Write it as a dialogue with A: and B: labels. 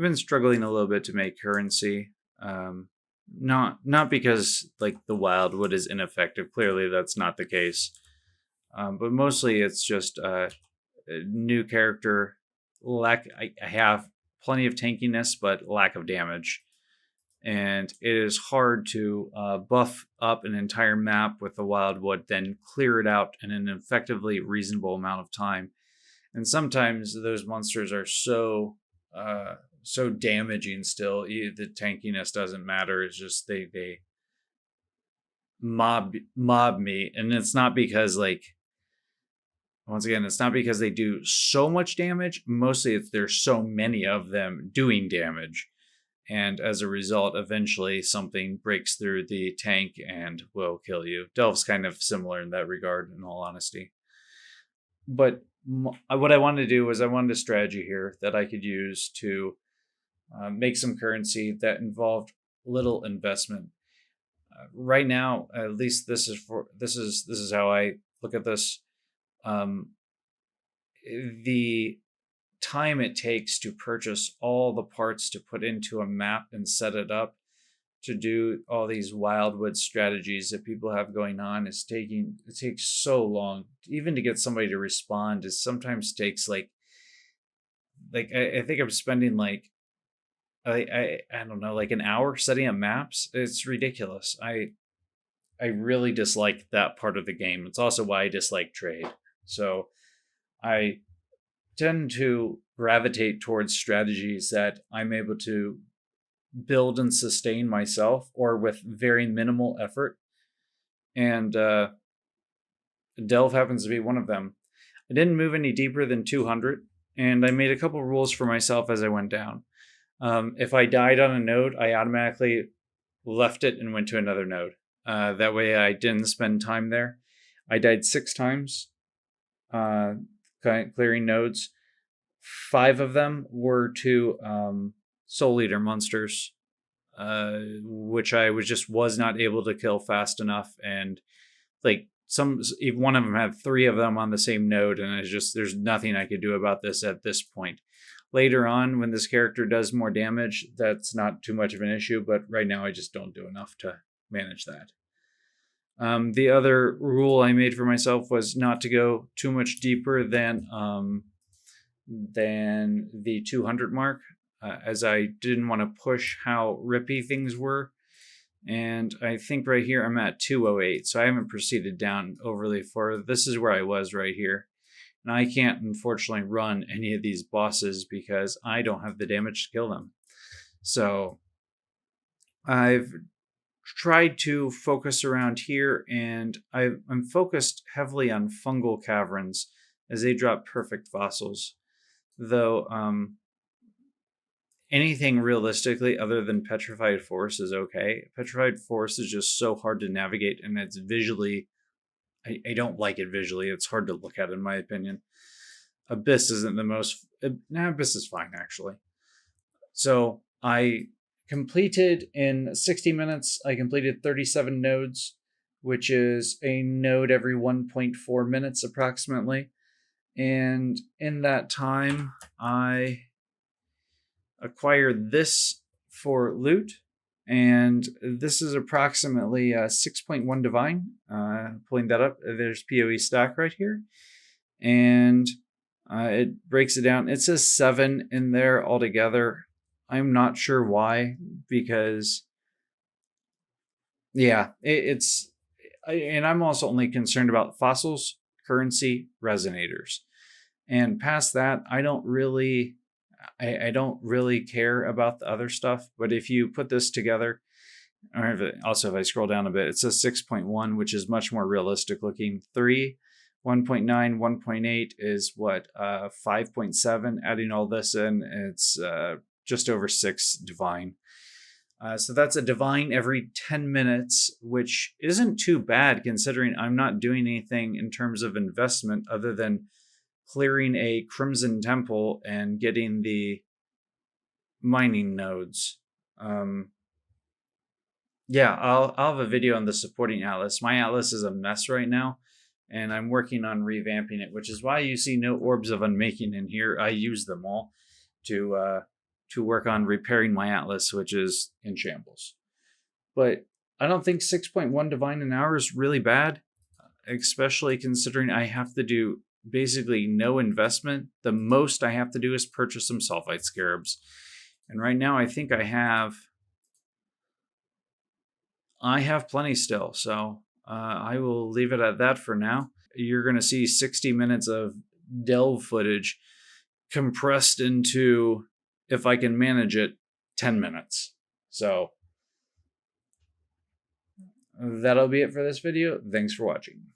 A: been struggling a little bit to make currency. Not because like the wildwood is ineffective. Clearly, that's not the case. But mostly, it's just a new character lack. I have plenty of tankiness, but lack of damage, and it is hard to buff up an entire map with the wildwood, then clear it out in an effectively reasonable amount of time. And sometimes those monsters are so damaging still. The tankiness doesn't matter. It's just they mob me, and it's not because like once again, it's not because they do so much damage. Mostly it's there's so many of them doing damage. And as a result, eventually something breaks through the tank and will kill you. Delve's kind of similar in that regard, in all honesty. But what I wanted to do was I wanted a strategy here that I could use to make some currency that involved little investment. Right now, at least this is how I look at this. The time it takes to purchase all the parts to put into a map and set it up to do all these wildwood strategies that people have going on it takes so long. Even to get somebody to respond is sometimes takes like I think I'm spending like I don't know, like an hour setting up maps. It's ridiculous. I really dislike that part of the game. It's also why I dislike trade. So I tend to gravitate towards strategies that I'm able to build and sustain myself or with very minimal effort. And Delve happens to be one of them. I didn't move any deeper than 200, and I made a couple rules for myself as I went down. If I died on a node, I automatically left it and went to another node. That way I didn't spend time there. I died 6 times clearing nodes. 5 of them were to Soul Eater monsters, which I was not able to kill fast enough. And like one of them had 3 of them on the same node, and there's nothing I could do about this at this point. Later on, when this character does more damage, that's not too much of an issue, but right now I just don't do enough to manage that. The other rule I made for myself was not to go too much deeper than the 200 mark, as I didn't want to push how rippy things were. And I think right here I'm at 208, so I haven't proceeded down overly far. This is where I was right here. And I can't, unfortunately, run any of these bosses because I don't have the damage to kill them. So I've tried to focus around here, and I'm focused heavily on Fungal Caverns as they drop perfect fossils. Though anything realistically other than Petrified Forest is okay. Petrified Forest is just so hard to navigate, and it's visually... I don't like it visually. It's hard to look at, in my opinion. Abyss isn't the most... Abyss is fine, actually. So I completed in 60 minutes, I completed 37 nodes, which is a node every 1.4 minutes approximately. And in that time, I acquired this for loot. And this is approximately 6.1 divine. Pulling that up, there's PoE stack right here. And it breaks it down. It says 7 in there altogether. I'm not sure why, because yeah, and I'm also only concerned about fossils, currency, resonators. And past that, I don't really care about the other stuff. But if you put this together, or if I scroll down a bit, it says 6.1, which is much more realistic looking. 3, 1.9, 1.8 is what, 5.7. Adding all this in, it's just over 6 divine. So that's a divine every 10 minutes, which isn't too bad considering I'm not doing anything in terms of investment other than clearing a Crimson Temple and getting the mining nodes. Yeah, I'll have a video on the supporting atlas. My atlas is a mess right now, and I'm working on revamping it, which is why you see no orbs of unmaking in here. I use them all to to work on repairing my Atlas, which is in shambles. But I don't think 6.1 divine an hour is really bad, especially considering I have to do basically no investment. The most I have to do is purchase some sulfite scarabs. And right now I think I have plenty still. So I will leave it at that for now. You're going to see 60 minutes of delve footage compressed into, if I can manage it, 10 minutes. So that'll be it for this video. Thanks for watching.